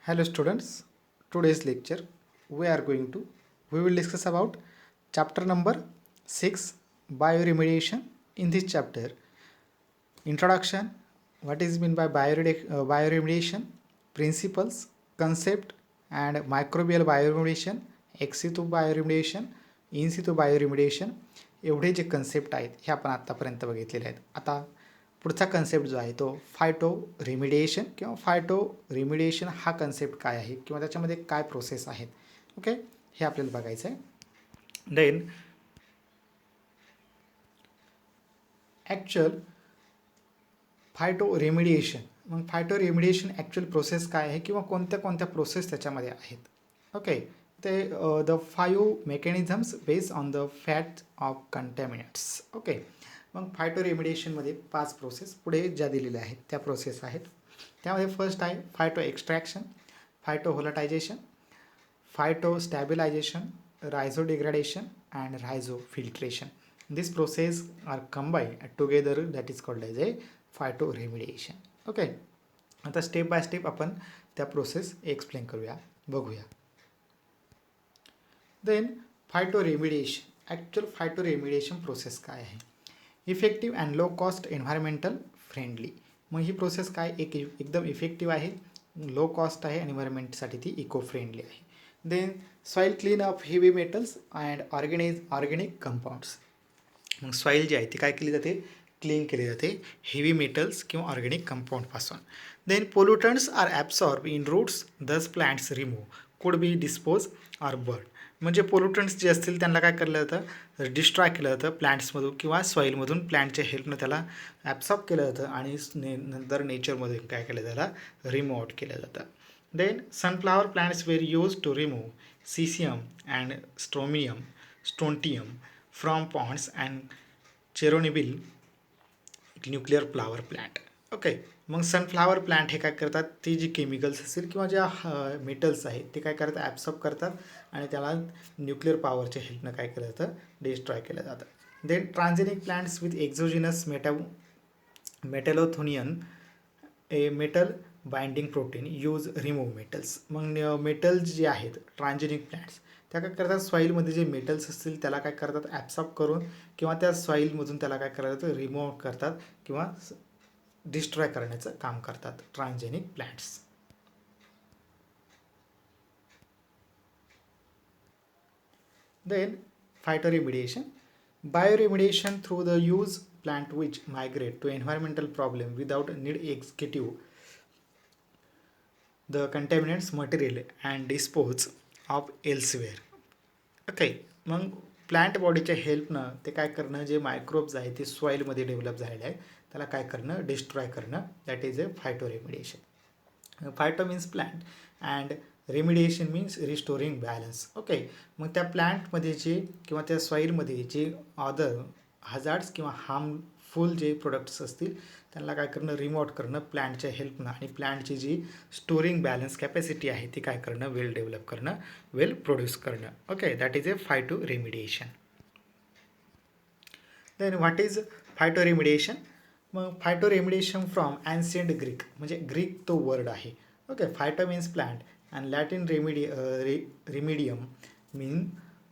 Hello students, today's lecture we will discuss about chapter number 6 bioremediation. In this chapter, introduction, what is meant by bioremediation, principles, concept and microbial bioremediation, ex situ bioremediation, in situ bioremediation एवढे जे concept आहेत हे आपण आत्तापर्यंत बघितलेले आहेत. आता पुढचा कन्सेप्ट जो आहे तो फायटो रिमिडिएशन किंवा फायटो रिमिडिएशन हा कन्सेप्ट काय आहे किंवा त्याच्यामध्ये काय प्रोसेस आहेत, ओके, हे आपल्याला बघायचं आहे. देन ॲक्च्युअल फायटो रेमिडिएशन, मग फायटो रेमिडिएशन ॲक्च्युअल प्रोसेस काय आहे किंवा कोणत्या कोणत्या प्रोसेस त्याच्यामध्ये आहेत. ओके, ते the 5 mechanisms based on the fact of contaminants. Okay, मग फायटो रेमिडिएशनमध्ये 5 प्रोसेस पुढे ज्या दिलेल्या आहेत त्या प्रोसेस आहेत. त्यामध्ये फर्स्ट आहे phyto extraction, phyto volatilization, phyto stabilization, rhizodegradation and rhizo filtration. This process are combined together, that is called as a phyto remediation. Okay, आता स्टेप बाय स्टेप आपण त्या प्रोसेस एक्सप्लेन करूया, बघूया. Then phyto remediation, actual phyto remediation process काय आहे. Effective and low cost environmental friendly. मग ही process काय एकदम इफेक्टिव्ह आहे, लो कॉस्ट आहे, एन्व्हायरमेंटसाठी ती इको फ्रेंडली आहे. Then soil clean up heavy metals and organic compounds. मग सॉईल जी आहे ती काय केली जाते, क्लीन केली जाते हेवी मेटल्स किंवा ऑर्गॅनिक कंपाऊंडपासून. Then pollutants are absorb in roots, thus plants remove, could be dispose or burn. म्हणजे पोल्युटंट्स जे असतील त्यांना काय केलं जातं, डिस्ट्रॉय केलं जातं प्लांट्समधून किंवा सॉईलमधून प्लांटच्या हेल्पनं त्याला ॲब्सॉर्ब केलं जातं आणि नंतर नेचरमध्ये काय केलं त्याला रिमूव्ह आउट केलं जातं. Then sunflower plants were use to remove caesium and strontium from ponds and Chernobyl nuclear flower plant. Okay, मग सनफ्लावर प्लांट हे काय करतात, ती जी केमिकल्स असतील किंवा ज्या मेटल्स आहेत ते काय करतात, ॲब्सॉर्ब करतात आणि त्याला न्यूक्लिअर पॉवरच्या हेल्पनं काय केलं जातं, डिस्ट्रॉय केलं जातं. Then transgenic plants with exogenous metallothionein a metal binding protein use remove metals. मग मेटल्स जे आहेत ट्रान्झेनिक प्लांट्स त्या काय करतात, सॉईलमध्ये जे मेटल्स असतील त्याला काय करतात, ॲब्सॉर्ब करून किंवा त्या सॉईलमधून त्याला काय करतात, रिमूव्ह करतात किंवा डिस्ट्रॉय करण्याचं काम करतात transgenic plants. Then phytoremediation, bioremediation through the use plant which migrate to environmental problem without need executive the contaminants material and dispose of elsewhere. Okay, मग प्लांट बॉडीच्या हेल्पनं ते काय करणं, जे मायक्रोब्स आहे ते सॉईलमध्ये डेव्हलप झालेले आहे त्याला काय करणं, डिस्ट्रॉय करणं, that is a phyto remediation. Phyto means plant and remediation means restoring balance. Okay, मग त्या प्लांटमध्ये जे किंवा त्या सॉईलमध्ये जे अदर हजार्ड्स किंवा हार्मफुल जे प्रोडक्ट्स असतील त्यांना काय करणं, रिमूव्ह करणं प्लांटच्या हेल्पनं आणि प्लांटची जी स्टोरिंग बॅलन्स कॅपॅसिटी आहे ती काय करणं, वेल डेव्हलप करणं, वेल प्रोड्यूस करणं. Okay, that is a phyto remediation. Then what is phyto remediation. मग phyto remediation from ancient Greek, म्हणजे ग्रीक तो वर्ड आहे. Okay, phyto means plant and Latin remedium mean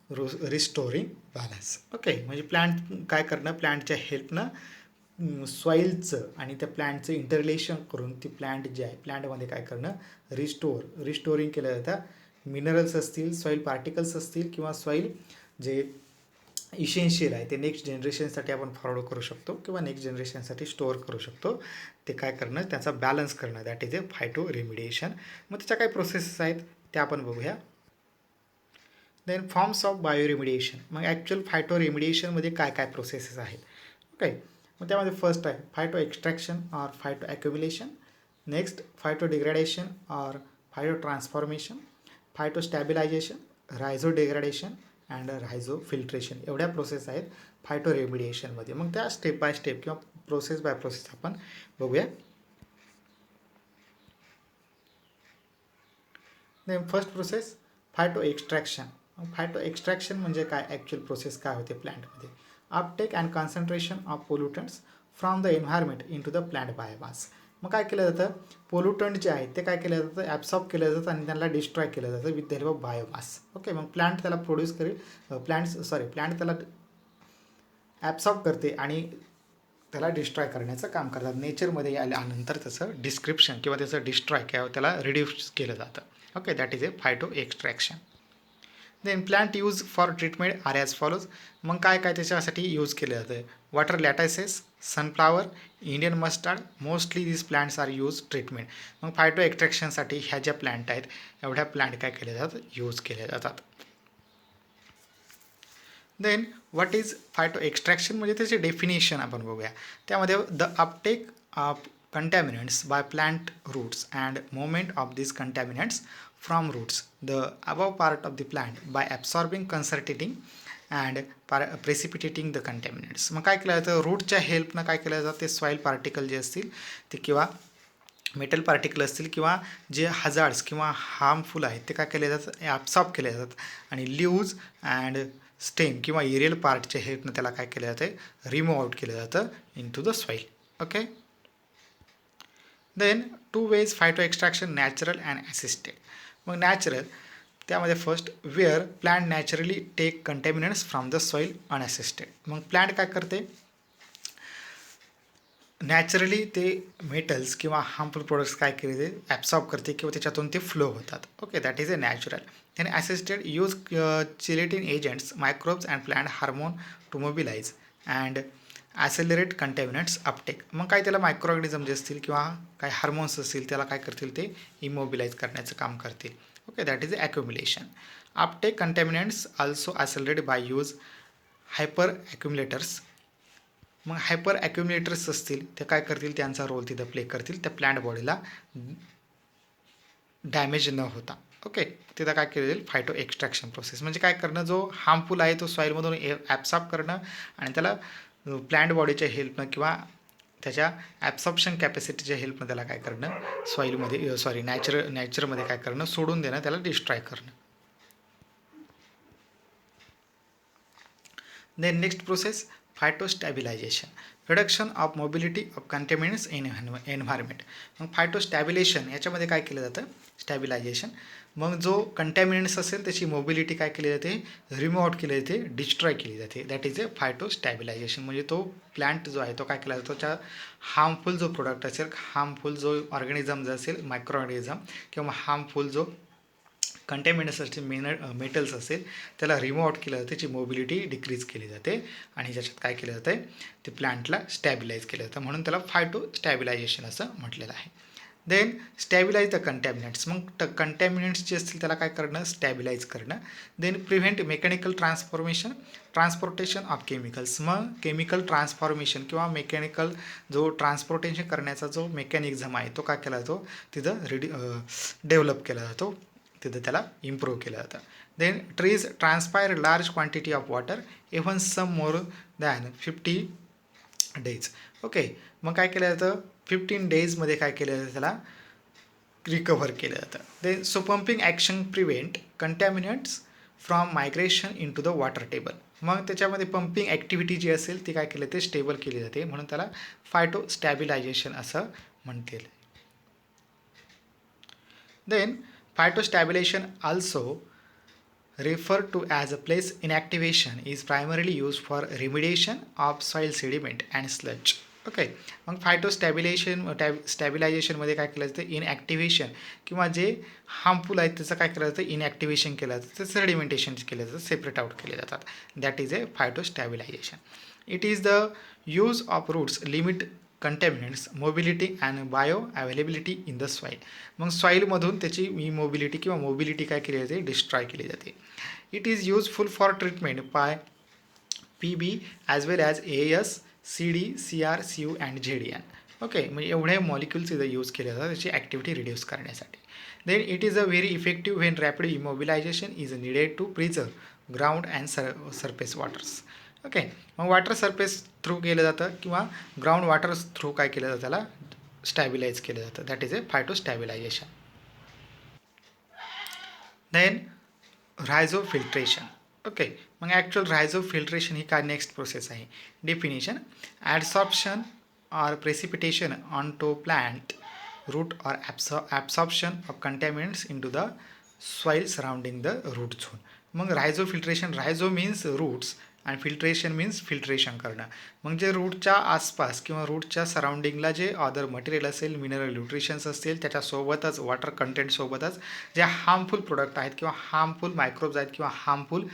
restoring balance. Okay, म्हणजे plant काय करणं, प्लांटच्या हेल्पनं सॉईलचं आणि त्या प्लांटचं इंटरलेशन करून ती प्लांट जे आहे प्लांटमध्ये काय करणं, रिस्टोरिंग केलं जातं. मिनरल्स असतील, सॉईल पार्टिकल्स असतील किंवा सॉईल जे इसेन्शियल आहे ते नेक्स्ट जनरेशनसाठी आपण फॉरवर्ड करू शकतो किंवा नेक्स्ट जनरेशनसाठी स्टोअर करू शकतो, ते काय करणं, त्याचा बॅलन्स करणं, that is a phyto remediation. मग त्याच्या काही प्रोसेसेस आहेत त्या आपण बघूया. देन फॉर्म्स ऑफ बायोरेमिडिएशन, मग ॲक्च्युअल फायटो रेमिडिएशनमध्ये काय काय प्रोसेसेस आहेत. ओके, मग त्यामध्ये फर्स्ट आहे phyto extraction or phyto accumulation, next phyto degradation or phyto transformation, phyto stabilization, rhizo degradation and rhizo filtration. एवढ्या प्रोसेस आहेत फायटो रेमिडिएशनमध्ये. मग त्या स्टेप बाय स्टेप किंवा प्रोसेस बाय प्रोसेस आपण बघूया. Then first process phyto extraction. Phyto extraction म्हणजे काय, ॲक्च्युअल प्रोसेस काय होते प्लांटमध्ये. Uptake and concentration of pollutants from the environment in to the plant biomass. मग काय केलं जातं, पोल्युटंट जे आहेत ते काय केलं जातं, ॲब्सॉर्ब केलं जातं आणि त्यांना डिस्ट्रॉय केलं जातं with the help of biomass. Okay, मग प्लांट त्याला प्रोड्यूस करेल, प्लांट त्याला ॲब्सॉर्ब करते आणि त्याला डिस्ट्रॉय करण्याचं काम करतात. नेचरमध्ये आल्यानंतर त्याचं डिस्क्रिप्शन किंवा त्याचं डिस्ट्रॉय किंवा त्याला रिड्यूस केलं जातं. Okay, that is a phyto extraction. Then plant use for treatment are as follows. मग काय काय त्याच्यासाठी यूज केलं जातं, water lettuces, sunflower, Indian mustard, mostly this plants are use treatment. मग फायटो एक्स्ट्रॅक्शनसाठी ह्या ज्या प्लांट आहेत एवढ्या प्लांट काय केले जातात, यूज केले जातात. Then what is phyto extraction म्हणजे त्याचे डेफिनेशन आपण बघूया. त्यामध्ये the uptake of contaminants by plant roots and movement of this contaminants from roots the above part of the plant by absorbing, concentrating and precipitating the contaminants. मग काय केलं जातं, रूटच्या हेल्पनं काय केलं जातं, ते सॉईल पार्टिकल जे असतील ते किंवा मेटल पार्टिकल असतील किंवा जे हजार्ड्स किंवा हार्मफुल आहेत ते काय केले जातात, ॲब्सॉर्ब केले जातात आणि लीव्ज अँड स्टेम किंवा एरियल पार्टच्या हेल्पनं त्याला काय केलं जातं, रिमूव्ह आउट केलं जातं in to the soil. Okay, then two ways phyto extraction, natural and assisted. मग नॅचरल त्यामध्ये first where plant naturally take contaminants from the soil unassisted. मग प्लांट काय करते, नॅचरली ते मेटल्स किंवा हार्मफुल प्रोडक्ट्स काय केले ते ॲब्सॉर्ब करते किंवा त्याच्यातून ते फ्लो होतात. Okay, that is a natural. Then assisted use chelating agents, microbes and plant hormone to mobilize and accelerate contaminants uptake. मग काय त्याला मायक्रो ऑर्गॅनिझम जे असतील किंवा काय हार्मोन्स असतील त्याला काय करतील, ते इमोबिलाइज करण्याचं काम करतील. Okay, that is accumulation. Uptake contaminants also accelerate by use hyper accumulators. मग हायपर ॲक्युम्युलेटर्स असतील ते काय करतील, त्यांचा रोल तिथं प्ले करतील त्या प्लांट बॉडीला डॅमेज न होता. ओके, तिथं काय केलं जाईल, फायटो एक्स्ट्रॅक्शन प्रोसेस म्हणजे काय करणं, जो हार्मफुल आहे तो सॉईलमधून ॲब्सॉर्ब करणं आणि त्याला प्लांट बॉडीच्या हेल्पनं किंवा त्याच्या ॲब्सॉर्प्शन कॅपॅसिटीच्या हेल्पनं त्याला काय करणं, सॉईलमध्ये नॅचरमध्ये काय करणं, सोडून देणं, त्याला डिस्ट्रॉय करणं. Then next process phytostabilization, reduction of mobility of contaminants in environment. मग फायटोस्टॅबिलेशन याच्यामध्ये काय केलं जातं, स्टॅबिलायझेशन. मग जो कंटॅमिनंट्स असेल त्याची मोबिलिटी काय केली जाते, रिमूव्ह आउट केली जाते, डिस्ट्रॉय केली जाते. That is a phytostabilization. म्हणजे तो प्लांट जो आहे तो काय केला जातो, त्या हार्मफुल जो प्रोडक्ट असेल, हार्मफुल जो ऑर्गॅनिझम जो असेल, मायक्रो ऑर्गॅनिझम किंवा हार्मफुल जो कंटॅमिनंट्स असतील, मेटल्स असेल त्याला रिमूव्ह आउट केलं जातं, त्याची मोबिलिटी डिक्रीज केली जाते आणि ज्याच्यात काय केलं जातं, ते प्लांटला स्टॅबिलाइज केलं जातं, म्हणून त्याला फायटो स्टॅबिलायझेशन असं म्हटलेलं आहे. Then stabilize the contaminants. मग कंटॅमिनंट्स जे असतील त्याला काय करणं, स्टॅबिलाइज करणं. Then prevent mechanical transportation of chemicals. मग केमिकल ट्रान्सफॉर्मेशन किंवा मेकॅनिकल जो ट्रान्सपोर्टेशन करण्याचा जो मेकॅनिझम आहे तो काय केला जातो, तिथं डेव्हलप केला जातो, तिथं त्याला इम्प्रूव्ह केलं जातं. Then trees transpire large quantity of water even some more than 50 days. Okay, मग काय केलं जातं, 15 daysमध्ये काय केलं जातं, त्याला रिकव्हर केलं जातं. Then so pumping action prevent contaminants from migration in to the water table. मग त्याच्यामध्ये पंपिंग ॲक्टिव्हिटी जी असेल ती काय केली ते स्टेबल केली जाते, म्हणून त्याला फायटो स्टॅबिलायझेशन असं म्हणतील. Then phytostabilization also referred to as a place inactivation is primarily used for remediation of soil sediment and sludge. Okay, मग स्टॅबिलायझेशनमध्ये काय केलं जातं, इनॲक्टिव्हेशन किंवा जे हार्मफुल आहेत त्याचं काय केलं जातं, इनॲक्टिव्हेशन केलं जातं, त्याचं सेडिमेंटेशन केलं जातं, सेपरेट आउट केले जातात. That is a phytostabilization. It is the use of roots limit contaminants mobility and bio availability in the soil. मग सॉईलमधून त्याची मोबिलिटी किंवा मोबिलिटी काय केली जाते, डिस्ट्रॉय केली जाते. It is useful for treatment by PB as well as AS, CD, CR, CU and ZN. Okay, म्हणजे एवढे मॉलिक्युल्स इथं यूज केले जातात त्याची ॲक्टिव्हिटी रिड्यूस करण्यासाठी. Then it is a very effective when rapid immobilization is needed to preserve ground and surface waters. Okay, मग water surface through केलं जातं किंवा ग्राउंड वॉटर थ्रू काय केलं जातं, त्याला स्टॅबिलाइज केलं जातं. That is a phytostabilization. Then rhizofiltration. Okay, मग ॲक्च्युअल रायझोफिल्ट्रेशन ही काय नेक्स्ट प्रोसेस आहे. Definition adsorption or precipitation onto plant root or absorption of contaminants into the soil surrounding the root zone. मग रायझो फिल्ट्रेशन, रायझो मीन्स रूट्स आणि filtration means filtration करणं. मग जे रूटच्या आसपास किंवा रूटच्या सराउंडिंगला जे अदर मटेरियल असेल, मिनरल न्यूट्रिशन्स असतील, त्याच्यासोबतच वॉटर कंटेंटसोबतच जे हार्मफुल प्रोडक्ट आहेत किंवा हार्मफुल मायक्रोब्स आहेत किंवा हार्मफुल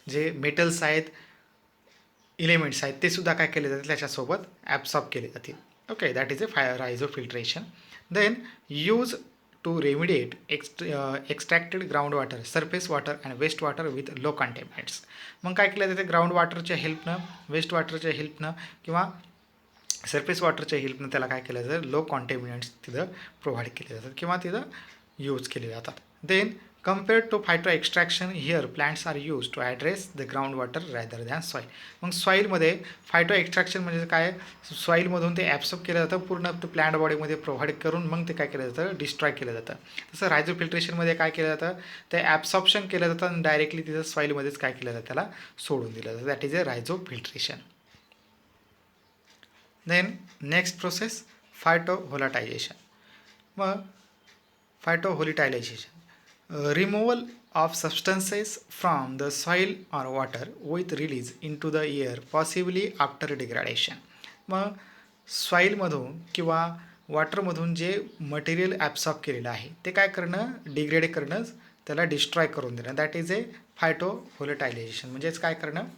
जे मेटल्स आहेत, इलेमेंट्स आहेत, ते सुद्धा काय केले जाते त्याच्यासोबत ॲब्सॉर्ब केले जातील. Okay, that is a rhizo filtration. Then use to remediate extracted groundwater, surface water and waste water with low contaminants. मग काय केलं जाते ग्राउंड वॉटरच्या हेल्पनं, वेस्ट वॉटरच्या हेल्पनं किंवा सरफेस वॉटरच्या हेल्पनं त्याला काय केलं जातं, लो कॉन्टॅमिनंट्स तिथं प्रोव्हाइड केले जातात किंवा तिथं यूज केले जातात. Then compared to phyto extraction, here plants are used to address the groundwater rather than soil. मग सॉईलमध्ये फायटो एक्स्ट्रॅक्शन म्हणजे काय, सॉईलमधून ते ॲब्सॉर्ब केलं जातं पूर्ण प्लांट बॉडीमध्ये प्रोव्हाइड करून मग ते काय केलं जातं, डिस्ट्रॉय केलं जातं. तसं रायझो फिल्ट्रेशनमध्ये काय केलं जातं, ते ॲब्सॉर्प्शन केलं जातं आणि डायरेक्टली तिथं सॉईलमध्येच काय केलं जातं, त्याला सोडून दिलं जातं. That is a rhizo filtration. Then next process phyto volatilization. मग phyto volatilization, removal of substances from the soil or water with release into the air possibly after degradation. मग सॉईलमधून किंवा वॉटरमधून जे मटेरियल ॲब्सॉर्ब केलेलं आहे ते काय करणं, डिग्रेड करणं, त्याला डिस्ट्रॉय करून देणं. That is a phyto volatilization. म्हणजेच काय करणं,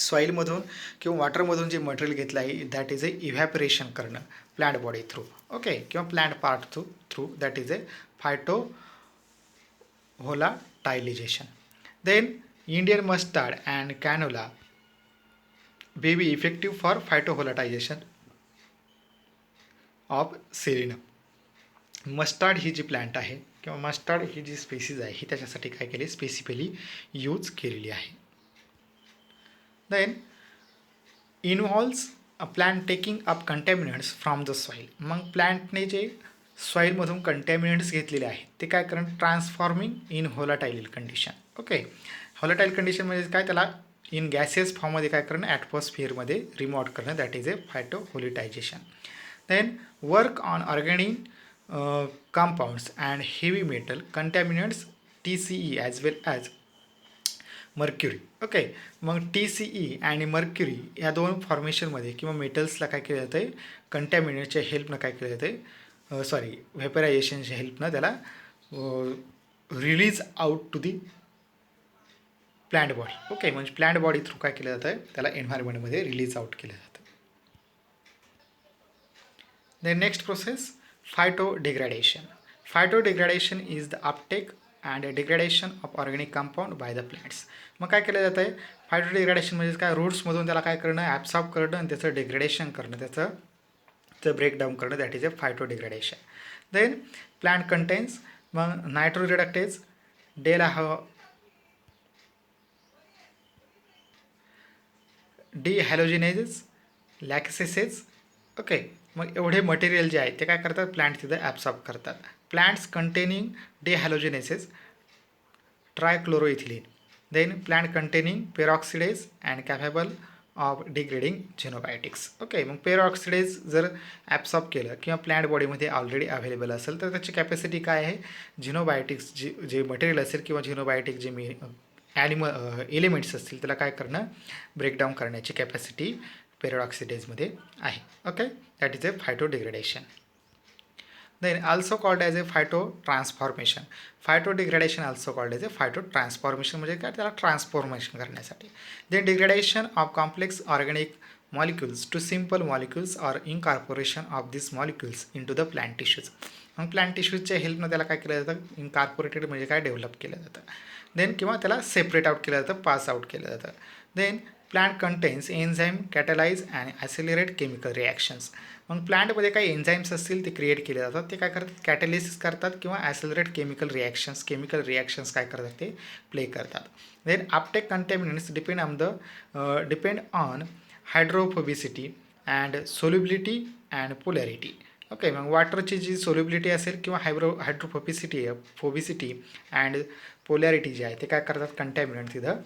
सॉईलमधून किंवा वॉटरमधून जे मटेरियल घेतलं आहे दॅट इज ए इव्हॅपरेशन करणं प्लांट बॉडी थ्रू. ओके, किंवा plant part through that is a phyto volatilization. Then Indian mustard and canola may be effective for phytovolatilization of selenum. Mustard ही जी प्लांट आहे किंवा mustard ही जी species आहे ही त्याच्यासाठी काय केली, स्पेसिफिकली यूज केलेली आहे. Then involves a plant taking up contaminants from the soil. मग प्लांटने जे सॉईलमधून कंटॅमिनंट्स घेतलेले आहेत ते काय करणं, transforming in volatile condition. Okay, volatile condition म्हणजे काय, त्याला इन गॅसेस फॉर्ममध्ये काय करणं, ॲटमॉस्फिअरमध्ये रिमोट करणं. That is a phyto volatilization. Then work on organic compounds and heavy metal contaminants TCE as well as mercury. Okay, मग TCE आणि मर्क्युरी या दोन फॉर्मेशनमध्ये किंवा मेटल्सला काय केलं जातं आहे, कंटॅमिनंटच्या हेल्पनं काय केलं जातं आहे, व्हेपरायझेशनच्या हेल्पनं त्याला release out to the plant body. Okay, म्हणजे प्लांट बॉडी थ्रू काय केलं जातं, त्याला एन्व्हायरमेंटमध्ये रिलीज आउट केलं जातं. Then next process phytodegradation. Phytodegradation is the uptake and degradation of organic compound by the plants. मग काय केलं जातं आहे, फायटो डिग्रेडेशन म्हणजे काय, रूट्समधून त्याला काय करणं, ॲब्सॉर्ब करणं आणि त्याचं डिग्रेडेशन करणं, त्याचं ब्रेकडाऊन करणं. That is a phytodegradation. Then plant contains मग nitroreductase, dehalogenases, laccases. Okay, मग एवढे मटेरियल जे आहे ते काय करतात, प्लांट तिथं ॲब्सॉर्ब करतात. Plants containing dehalogenases, trichloroethylene. Then plant containing peroxidase and capable of degrading xenobiotics. Okay, मग पेरॉक्सिडेज जर ॲब्सॉर्ब केलं किंवा प्लांट बॉडीमध्ये ऑलरेडी अवेलेबल असेल तर त्याची कॅपॅसिटी काय आहे, झिनोबायोटिक्स जे मटेरियल असेल किंवा झिनोबायोटिक जे एलिमेंट्स असतील त्याला काय करणं, ब्रेकडाऊन करण्याची कॅपॅसिटी पेरॉक्सिडेजमध्ये आहे. Okay, that is a phytodegradation. Then also called as a phyto transformation. Phytodegradation also called as a phytotransformation म्हणजे काय, त्याला ट्रान्सफॉर्मेशन करण्यासाठी. Then degradation of complex organic molecules to simple molecules or incorporation of this molecules in to the plant tissues. मग plant टिश्यूजच्या हेल्पनं त्याला काय केलं जातं, इनकॉर्पोरेटेड म्हणजे काय, डेव्हलप केलं जातं. देन किंवा त्याला सेपरेट आउट केलं जातं, पास आउट केलं जातं. Then plant contains enzyme catalyse and accelerate chemical reactions. मग प्लांटमध्ये काही एन्झाईम्स असतील ते क्रिएट केले जातात, ते काय करतात, कॅटलिसिस करतात किंवा ॲसिलरेट केमिकल रिॲक्शन्स काय करतात, ते प्ले करतात. Then uptake contaminants depend on hydrophobicity and solubility and polarity. Okay, मग वॉटरची जी सोल्युबिलिटी असेल किंवा फोबिसिटी अँड पोलॅरिटी जे आहे ते काय करतात, कंटॅमिनंट तिथं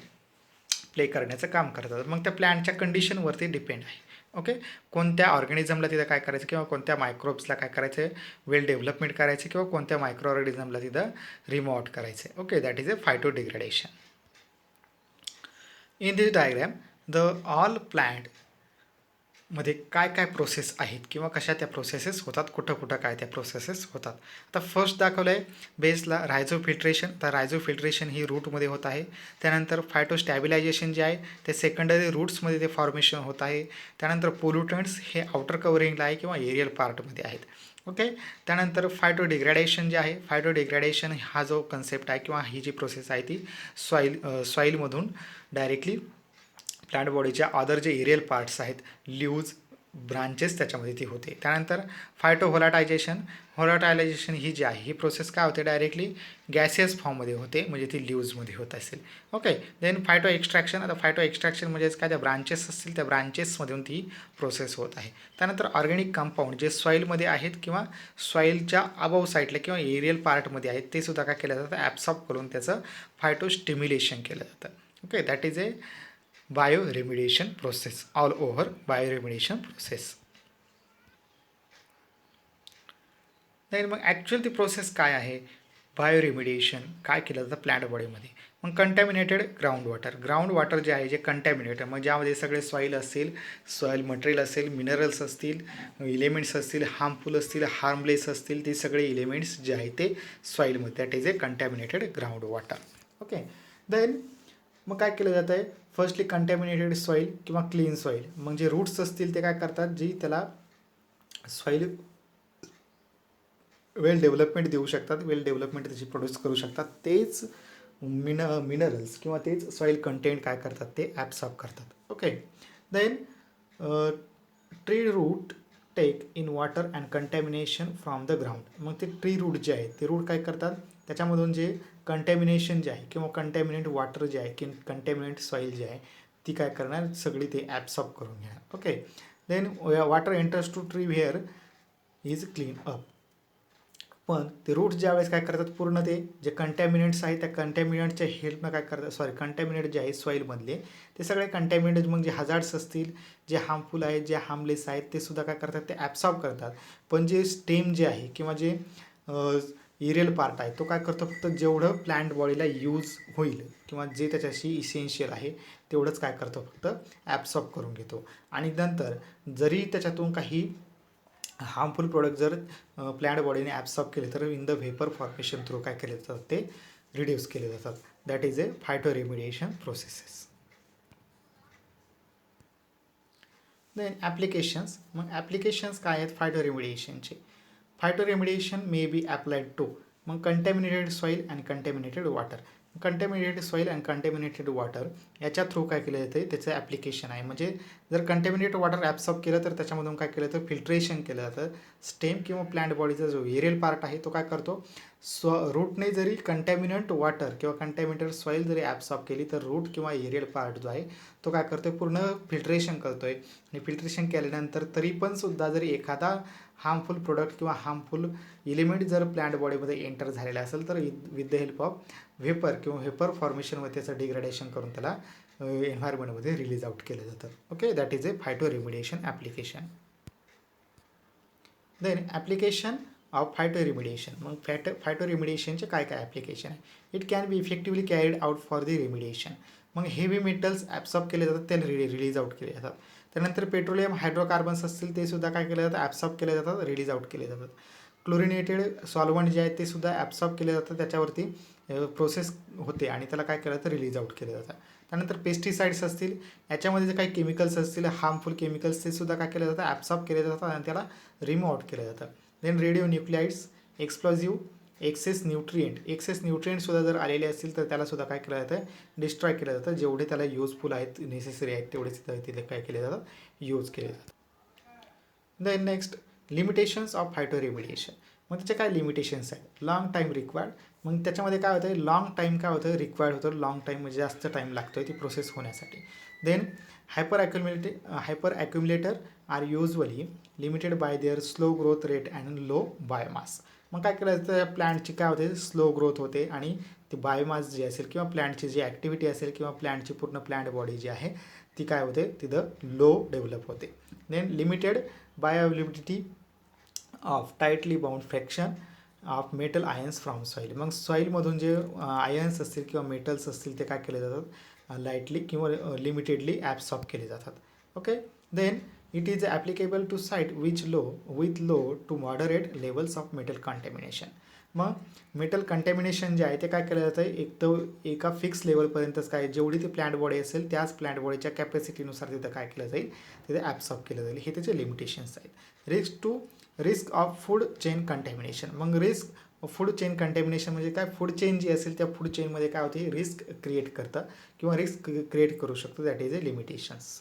प्ले करण्याचं काम करतात. मग त्या प्लांटच्या कंडिशनवरती डिपेंड आहे. ओके, कोणत्या ऑर्गॅनिझमला तिथं काय करायचं किंवा कोणत्या मायक्रोब्सला काय करायचं आहे, वेल डेव्हलपमेंट करायचे किंवा कोणत्या मायक्रो ऑर्गॅनिझमला तिथं रिमूव्ह आउट करायचं आहे. Okay, that is a phytodegradation. In this diagram the all plant मध्ये काय काय प्रोसेस आहेत किंवा कशा त्या प्रोसेसेस होतात, कुठं कुठं काय त्या प्रोसेसेस होतात. आता फर्स्ट दाखवलं आहे बेसला रायझोफिल्ट्रेशन. तर रायझोफिल्ट्रेशन ही रूटमध्ये होत आहे. त्यानंतर फायटोस्टॅबिलायझेशन जे आहे ते सेकंडरी रूट्समध्ये ते फॉर्मेशन होत आहे. त्यानंतर पोल्युटंट्स हे आउटर कवरिंगला आहे किंवा एरियल पार्टमध्ये आहेत. ओके, त्यानंतर फायटोडिग्रेडेशन जे आहे, फायटोडिग्रेडेशन हा जो कन्सेप्ट आहे किंवा ही जी प्रोसेस आहे ती सॉईलमधून डायरेक्टली प्लांट बॉडीच्या अदर जे एरियल पार्ट्स आहेत, लीव्ज, ब्रांचेस, त्याच्यामध्ये ती होते. त्यानंतर व्होलाटायलायझेशन ही जी आहे ही प्रोसेस काय होते, डायरेक्टली गॅसियस फॉर्ममध्ये होते, म्हणजे ती लीव्जमध्ये होत असेल. Okay, then phytoextraction. आता फायटो एक्स्ट्रॅक्शन म्हणजेच काय, त्या ब्रांचेस असतील त्या ब्रांचेसमधून ती प्रोसेस होत आहे. त्यानंतर ऑर्गॅनिक कंपाऊंड जे सॉईलमध्ये आहेत किंवा सॉईलच्या अबव साईडला किंवा एरियल पार्टमध्ये आहेत ते सुद्धा काय केलं जातं, ॲब्सॉर्ब करून त्याचं फायटोस्टिम्युलेशन केलं जातं. Okay, that is A bioremediation process, all over bioremediation process. नाही मग ॲक्च्युअल ती प्रोसेस काय आहे, बायोरेमिडिएशन काय केलं जातं प्लांट बॉडीमध्ये. मग कंटॅमिनेटेड ग्राउंड वॉटर जे आहे, जे कंटॅमिनेटेड, मग ज्यामध्ये सगळे सॉईल असेल, सॉईल मटेरियल असेल, मिनरल्स असतील, इलेमेंट्स असतील, हार्मफुल असतील, हार्मलेस असतील, ते सगळे इलेमेंट्स जे आहे ते सॉईलमध्ये, that is a contaminated ground water. Okay, then मग काय केलं जातं आहे, फर्स्टली कंटॅमिनेटेड सॉईल किंवा क्लीन सॉईल, मग जे रूट्स असतील ते काय करतात, जी त्याला सॉईल वेल डेव्हलपमेंट देऊ शकतात, वेल डेव्हलपमेंट त्याची प्रोड्यूस करू शकतात, तेच मिनरल्स किंवा तेच सॉईल कंटेंट काय करतात ते ॲब्सॉर्ब करतात. Okay, then tree root take in water and contamination from the ground. मग ते ट्री रूट जे आहे ते रूट काय करतात, त्याच्यामधून जे कंटॅमिनेशन जे आहे किंवा कंटॅमिनेट वॉटर जे आहे की कंटॅमिनेट सॉईल जे आहे ती काय करणार, सगळी ते ॲब्सॉर्ब करून घेणार. Okay, then water enters to tree where is clean up. पण ते रूट्स ज्यावेळेस काय करतात, पूर्ण ते जे कंटॅमिनेंट्स आहेत त्या कंटॅमिनेंटच्या हेल्पनं काय करतात, कंटॅमिनेंट जे आहे सॉईलमधले ते सगळे कंटॅमिनेंट, मग जे हजार्ड्स असतील, जे हार्मफुल आहेत, जे हार्मलेस आहेत, ते सुद्धा काय करतात, ते ॲब्सॉर्ब करतात. पण जे स्टेम जे आहे किंवा जे एरियल पार्ट आहे तो काय करतो, फक्त जेवढं प्लांट बॉडीला यूज होईल किंवा जे त्याच्याशी इसेन्शियल आहे तेवढंच काय करतो, फक्त ॲब्सॉर्ब करून घेतो. आणि नंतर जरी त्याच्यातून काही हार्मफुल प्रोडक्ट जर प्लांट बॉडीने ॲब्सॉर्ब केले तर in the vapour formation through काय केले जातात, ते रिड्यूस केले जातात. That is a phytoremediation processes. Then applications. मग ॲप्लिकेशन्स काय आहेत फायटोरेमिडिएशनचे. Phytoremediation may be applied to मग contaminated soil and contaminated water. Contaminated soil and contaminated water याच्या थ्रू काय केलं जातं, त्याचं ॲप्लिकेशन आहे. म्हणजे जर कंटॅमिनेटेड वॉटर ॲब्सॉर्ब केलं तर त्याच्यामधून काय केलं जातं, फिल्ट्रेशन केलं जातं. स्टेम किंवा प्लांट बॉडीचा जो एरियल पार्ट आहे तो काय करतो, रूटने जरी कंटॅमिनंट वॉटर किंवा कंटॅमिनेटेड सॉईल जरी ॲब्सॉर्ब केली तर रूट किंवा एरियल पार्ट जो आहे तो काय करतो, पूर्ण फिल्ट्रेशन करतो आहे. आणि फिल्ट्रेशन केल्यानंतर तरी पण सुद्धा जरी एखादा हार्मफुल प्रोडक्ट किंवा हार्मफुल एलिमेंट जर प्लांट बॉडीमध्ये एंटर झालेला असेल तर with the help of vapour किंवा व्हेपर फॉर्मेशनमध्ये त्याचं डिग्रेडेशन करून त्याला एन्व्हायरमेंटमध्ये रिलीज आउट केलं जातं. Okay, that is a phytoremediation application. Then application of phytoremediation. मग फायटोरेमिडिएशनचे काय काय ॲप्लिकेशन आहे. It can be effectively carried out for the remediation. मग हेवी मेटल्स ॲब्सॉर्ब केले जातात, ते रिलीज आउट केले जातात. त्यानंतर पेट्रोलियम हायड्रोकार्बन्स असतील ते सुद्धा काय केले जातात, ॲब्सॉर्ब केले जातात, रिलीज आउट केले जातात. क्लोरिनेटेड सॉल्वंट जे आहेत ते सुद्धा ॲब्सॉर्ब केले जातात, त्याच्यावरती प्रोसेस होते आणि त्याला काय केलं जातं, रिलीज आउट केलं जातं. त्यानंतर पेस्टिसाइड्स असतील, याच्यामध्ये जे काही केमिकल्स असतील हार्मफुल केमिकल्स ते सुद्धा काय केलं जातं, ॲब्सॉर्ब केले जातात आणि त्याला रिमूव्ह आउट केलं जातं. Then radio nuclides, explosive, excess न्यूट्रिएंटसुद्धा जर आलेले असतील तर त्यालासुद्धा काय केलं जातं, डिस्ट्रॉय केलं जातं. जेवढे त्याला युजफुल आहेत, नेसेसरी आहेत तेवढेच तिथे काय केले जातात, यूज केले जातात. Then next limitations of phytoremediation. मग त्याचे काय लिमिटेशन्स आहेत. Long time required. मग त्याच्यामध्ये काय होतं, लॉंग टाईम काय होतं, रिक्वायर्ड होतं. लॉंग टाईम म्हणजे जास्त टाईम लागतो आहे ती प्रोसेस होण्यासाठी. Then hyper accumulator are usually limited by their slow growth rate and low biomass. मग काय केलं जातं, प्लांटची काय होते, स्लो ग्रोथ होते आणि ती बायोमास जी असेल किंवा प्लांटची जी ॲक्टिव्हिटी असेल किंवा प्लांटची पूर्ण प्लांट बॉडी जी आहे ती काय होते, तिथं लो डेव्हलप होते. Then limited bioavailability of tightly bound fraction of metal ions from soil. मग सॉईलमधून जे आयन्स असतील किंवा मेटल्स असतील ते काय केले जातात, लाईटली किंवा लिमिटेडली ॲब्सॉर्ब केले जातात. Okay. Then it is applicable to site which with low to moderate levels of metal contamination. मग मेटल कंटॅमिनेशन जे आहे ते काय केलं जातं, एक तर एका फिक्स लेवलपर्यंतच काय, जेवढी ती प्लांट बॉडी असेल त्याच प्लांट बॉडीच्या कॅपॅसिटीनुसार तिथं काय केलं जाईल, तिथे ॲब्सॉर्ब केलं जाईल. हे त्याचे लिमिटेशन्स आहेत. Risk of food chain contamination. मग रिस्क फूड चेन कंटॅमिनेशन म्हणजे काय, फूड चेन जी असेल त्या फूड चेनमध्ये काय होते, रिस्क क्रिएट करतं किंवा रिस्क क्रिएट करू शकतो. That is a limitations.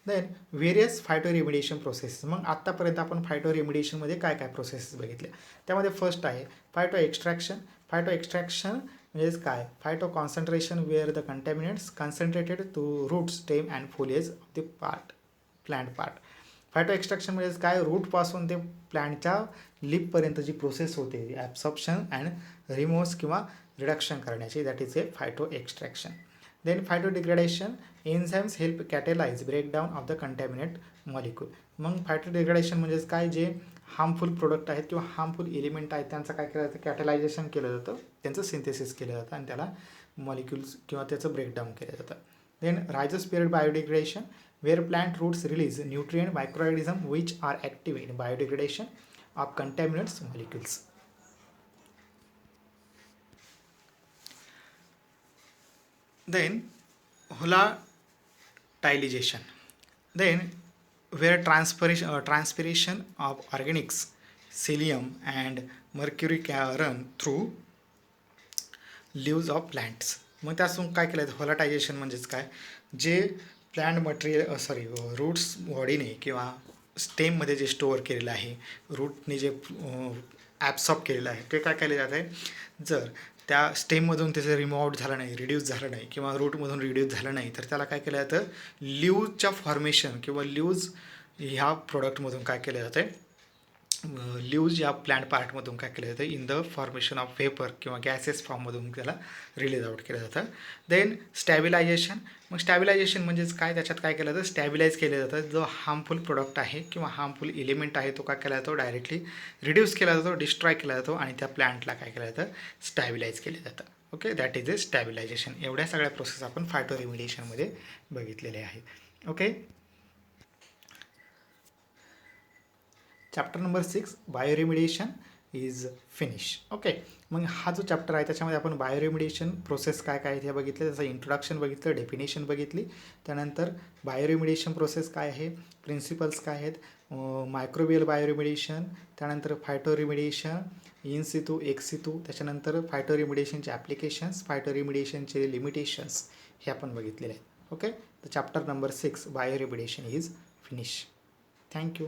Then various phyto remediation process. मग आत्तापर्यंत आपण फायटो रेमिडिएशनमध्ये काय काय प्रोसेस बघितले. त्यामध्ये फर्स्ट आहे फायटो एक्स्ट्रॅक्शन. फायटो एक्स्ट्रॅक्शन म्हणजेच काय, phyto concentration where the contaminants concentrated to root stem and foliage of the plant part. Phyto extraction म्हणजेच काय, रूटपासून ते प्लांटच्या लिपपर्यंत जी प्रोसेस होते ॲब्सॉर्प्शन अँड रिमूव्ह किंवा रिडक्शन करण्याची, that is a phyto extraction. Then phyto degradation. Enzymes help catalyse breakdown of the contaminant molecule. मग फायटो डिग्रेडेशन म्हणजेच काय, जे हार्मफुल प्रोडक्ट आहेत किंवा हार्मफुल एलिमेंट आहेत त्यांचं काय केलं जातं, कॅटेलायझेशन केलं जातं, त्यांचं सिंथेसिस केलं जातं आणि त्याला मॉलिक्युल्स किंवा त्याचं ब्रेकडाऊन केलं जातं. Then rhizosphere biodegradation where plant roots release nutrient microorganisms which are active in biodegradation of contaminants molecules. Then volatilization. Then where transpiration of organics, psyllium and mercury can run through leaves of plants. मग त्यातून काय केलं जातं, व्होलाटायझेशन म्हणजेच काय, जे plant material roots बॉडीने किंवा स्टेममध्ये जे स्टोअर केलेलं आहे, रूटने जे ॲब्सॉर्ब केलेलं आहे ते काय केलं जातं आहे, जर त्या स्टेममधून त्याचं रिमूव्ह आउट झालं नाही, रिड्यूस झालं नाही किंवा रूटमधून रिड्यूस झालं नाही, तर त्याला काय केलं जातं, लीव्जच्या फॉर्मेशन किंवा लीव्ज ह्या प्रोडक्टमधून काय केलं जातं आहे, लीव्ज या प्लांट पार्टमधून काय केलं जातं, in the formation of vapour किंवा गॅसेस फॉर्ममधून त्याला रिलीज आउट केलं जातं. Then stabilisation. मग स्टॅबिलायझेशन म्हणजेच काय, त्याच्यात काय केलं जातं, स्टॅबिलाइज केलं जातं. जो हार्मफुल प्रोडक्ट आहे किंवा हार्मफुल एलिमेंट आहे तो काय केला जातो, डायरेक्टली रिड्यूस केला जातो, डिस्ट्रॉय केला जातो आणि त्या प्लांटला काय केलं जातं, स्टॅबिलाइज केलं जातं. Okay, that is A stabilisation. एवढ्या सगळ्या प्रोसेस आपण फायटो रेमिडिएशनमध्ये बघितलेले आहेत. Okay. Chapter number 6 bioremediation is finish. Okay. मग हा जो चॅप्टर आहे त्याच्यामध्ये आपण बायोरेमिडिएशन प्रोसेस काय काय हे बघितलं, त्याचं इंट्रोडक्शन बघितलं, डेफिनेशन बघितली, त्यानंतर बायोरेमिडिएशन प्रोसेस काय आहे, प्रिन्सिपल्स काय आहेत, मायक्रोबियल बायोरेमिडिएशन, त्यानंतर फायटो रेमिडिएशन, इन सितू एक्स सितू, त्याच्यानंतर फायटो रेमिडिएशनचे ॲप्लिकेशन्स, फायटो रेमिडिएशनचे लिमिटेशन्स हे आपण बघितलेले आहेत. ओके. तर chapter number 6 bioremediation is finish. Thank you.